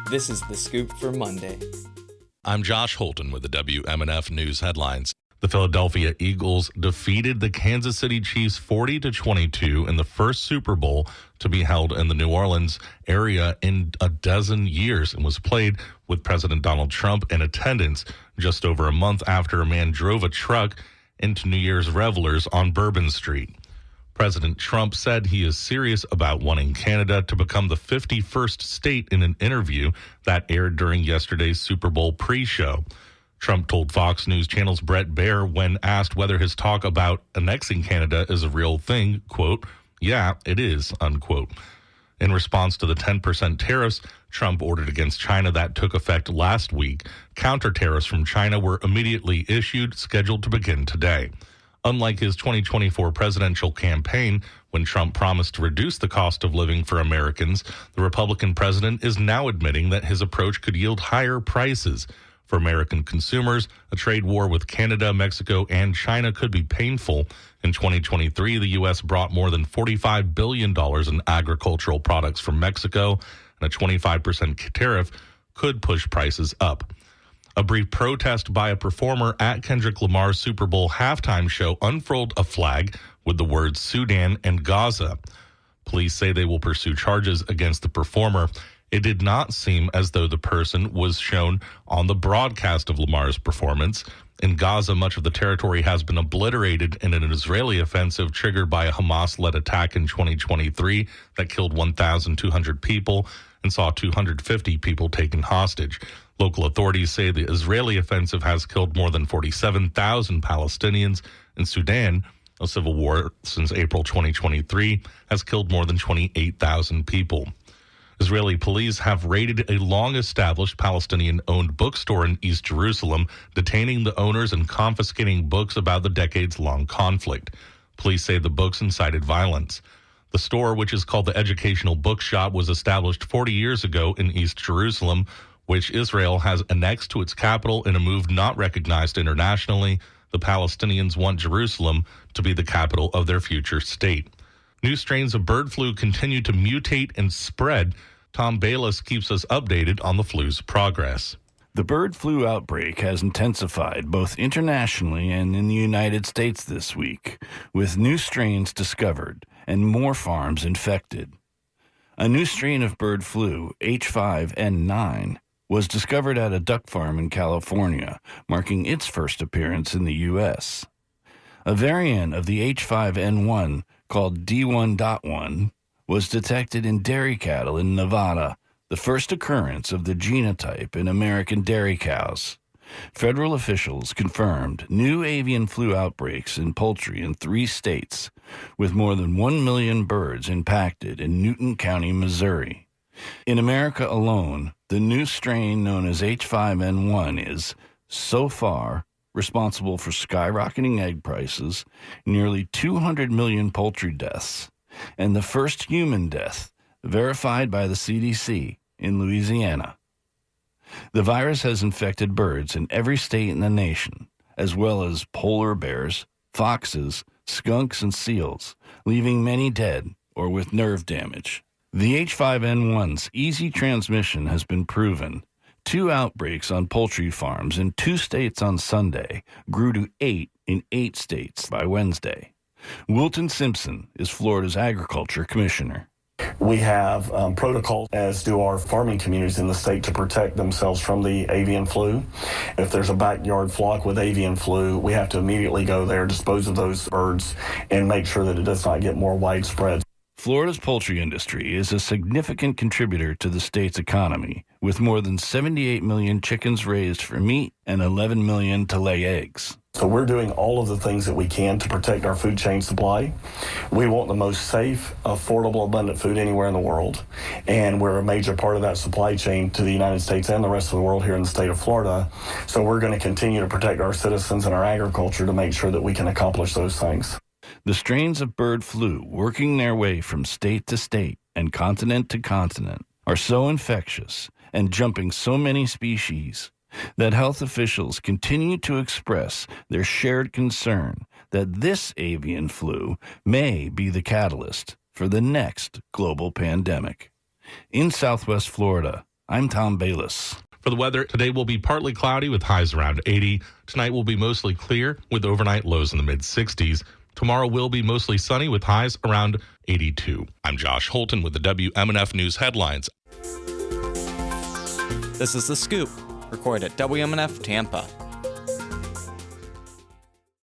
This is The Scoop for Monday. I'm Josh Holton with the WMNF News headlines. The Philadelphia Eagles defeated the Kansas City Chiefs 40-22 in the first Super Bowl to be held in the New Orleans area in a dozen years and was played with President Donald Trump in attendance just over a month after a man drove a truck into New Year's revelers on Bourbon Street. President Trump said he is serious about wanting Canada to become the 51st state in an interview that aired during yesterday's Super Bowl pre-show. Trump told Fox News Channel's Brett Baer when asked whether his talk about annexing Canada is a real thing, quote, "Yeah, it is," unquote. In response to the 10% tariffs Trump ordered against China that took effect last week, counter tariffs from China were immediately issued, scheduled to begin today. Unlike his 2024 presidential campaign, when Trump promised to reduce the cost of living for Americans, the Republican president is now admitting that his approach could yield higher prices. For American consumers, a trade war with Canada, Mexico, and China could be painful. In 2023, the U.S. brought more than $45 billion in agricultural products from Mexico, and a 25% tariff could push prices up. A brief protest by a performer at Kendrick Lamar's Super Bowl halftime show unfurled a flag with the words Sudan and Gaza. Police say they will pursue charges against the performer. It did not seem as though the person was shown on the broadcast of Lamar's performance. In Gaza, much of the territory has been obliterated in an Israeli offensive triggered by a Hamas-led attack in 2023 that killed 1,200 people and saw 250 people taken hostage. Local authorities say the Israeli offensive has killed more than 47,000 Palestinians. In Sudan, a civil war since April 2023 has killed more than 28,000 people. Israeli police have raided a long-established Palestinian-owned bookstore in East Jerusalem, detaining the owners and confiscating books about the decades-long conflict. Police say the books incited violence. The store, which is called the Educational Bookshop, was established 40 years ago in East Jerusalem, which Israel has annexed to its capital in a move not recognized internationally. The Palestinians want Jerusalem to be the capital of their future state. New strains of bird flu continue to mutate and spread. Tom Bayless keeps us updated on the flu's progress. The bird flu outbreak has intensified both internationally and in the United States this week, with new strains discovered and more farms infected. A new strain of bird flu, H5N9, was discovered at a duck farm in California, marking its first appearance in the U.S. A variant of the H5N1 called D1.1 was detected in dairy cattle in Nevada, the first occurrence of the genotype in American dairy cows. Federal officials confirmed new avian flu outbreaks in poultry in 3 states, with more than 1 million birds impacted in Newton County, Missouri. In America alone, the new strain known as H5N1 is, so far, responsible for skyrocketing egg prices, nearly 200 million poultry deaths, and the first human death verified by the CDC in Louisiana. The virus has infected birds in every state in the nation, as well as polar bears, foxes, skunks, and seals, leaving many dead or with nerve damage. The H5N1's easy transmission has been proven. 2 outbreaks on poultry farms in 2 states on Sunday grew to 8 in 8 states by Wednesday. Wilton Simpson is Florida's Agriculture Commissioner. We have protocols, as do our farming communities in the state, to protect themselves from the avian flu. If there's a backyard flock with avian flu, we have to immediately go there, dispose of those birds, and make sure that it does not get more widespread. Florida's poultry industry is a significant contributor to the state's economy, with more than 78 million chickens raised for meat and 11 million to lay eggs. So we're doing all of the things that we can to protect our food chain supply. We want the most safe, affordable, abundant food anywhere in the world. And we're a major part of that supply chain to the United States and the rest of the world here in the state of Florida. So we're going to continue to protect our citizens and our agriculture to make sure that we can accomplish those things. The strains of bird flu working their way from state to state and continent to continent are so infectious and jumping so many species that health officials continue to express their shared concern that this avian flu may be the catalyst for the next global pandemic. In Southwest Florida, I'm Tom Bayless. For the weather, today will be partly cloudy with highs around 80. Tonight will be mostly clear with overnight lows in the mid-60s. Tomorrow will be mostly sunny with highs around 82. I'm Josh Holton with the WMNF News headlines. This is The Scoop, recorded at WMNF Tampa.